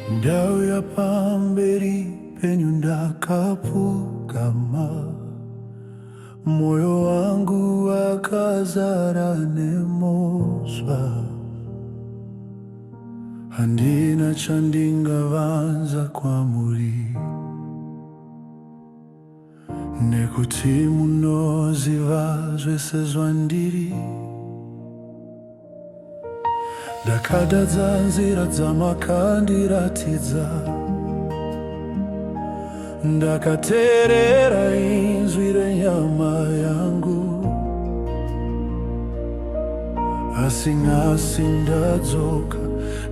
Ndauya pamberi penyu ndakapfugama, moyo wangu wakazara nemhosva. Handina chandingavanza kwamuri, nekuti munoziva zvese zvandiri. Ndakadadza nzira dzamakandiratidza, ndakateerera inzwi renyama yangu. Asi nhasi ndadzoka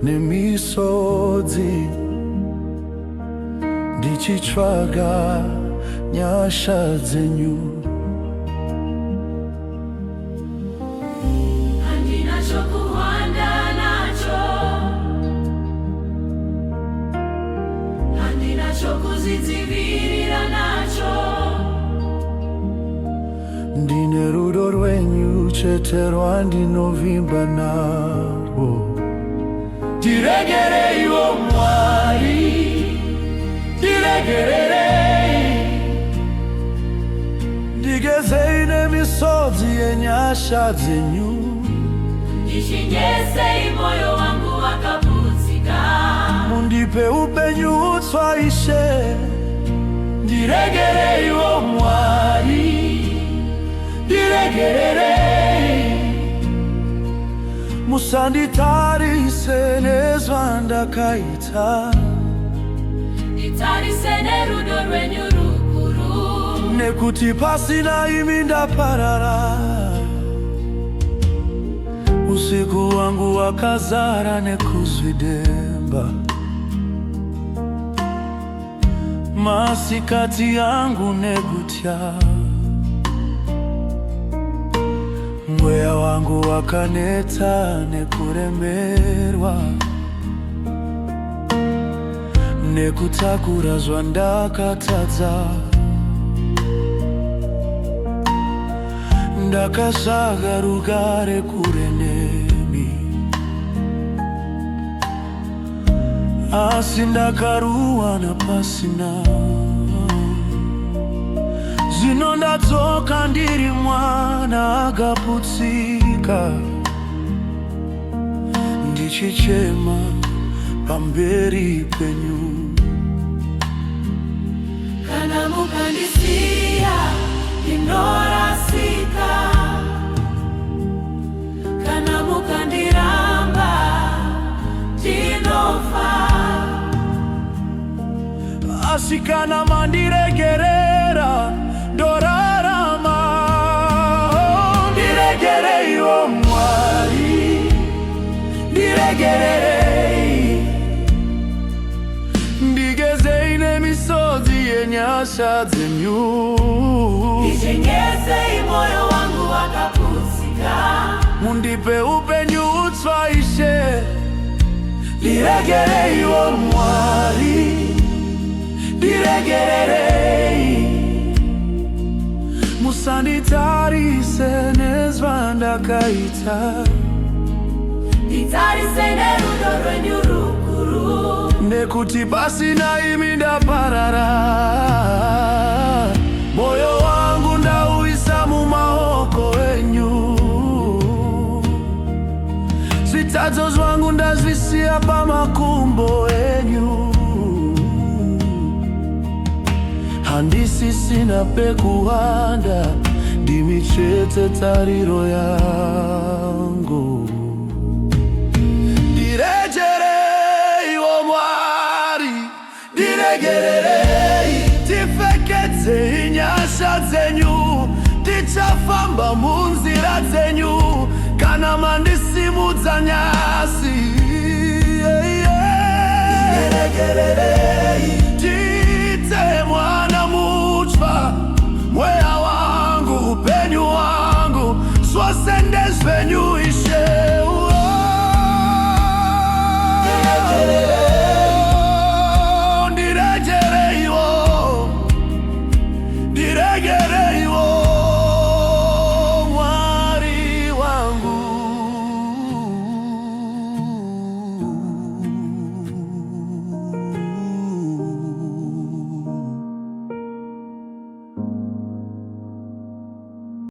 nemisodzi, ndichitsvaga nyasha dzenyu. Chokuzidzivirira nacho, ndine rudo rwenyu chete rwandinovimba narwo. Ndiregereiwo Mwari, ndiregererei, ndigezei nemisodzi yenyasha dzenyu. ndichenjesei moyo wangu wakaputsika, Mundipe upenyu utsvaishe. Ndiregereiwo Mwari, ndiregererei, musanditarise nezvandakaita. nditarise nerudo rwenyu rukuru, Nekuti pasina imi ndaparara. Usiku wangu wakazara nekuzvidemba, masikati yangu nekutya. Mweya wangu wakaneta nekuremerwa, nekutakura zvandakatadza. Ndakasvaga rugare kure nemi, asi ndakaruwana pasina. Zvino ndadzoka ndiri mwana akaputsika, ndichichema pamberi penyu. kana mukandisiya ndinorasika, kana mukandiramba ndinofa. Asi kana mandiregerera ndorarama. Ndiregereiwo Mwari, ndiregererei, ndigezei nemisodzi yenyasha dzenyu. ndichenjesei moyo wangu wakaputsika, Mundipe upenyu utsvaishe. Ndiregereiwo Mwari, ndiregererei, musanditarise nezvandakaita. nditarise nerudo rwenyu rukuru, Nekuti pasina imi ndaparara. Moyo wangu ndauisa mumaoko enyu, zvitadzo zvangu ndazvisiya pamakumbo enyu. Handisisina pekuwanda, ndimi chete tariro yangu. Ndiregereiwo Mwari, ndiregererei, tipfekedze nyasha dzenyu. Tichafamba munzira dzenyu, kana mandisimudza nyasi.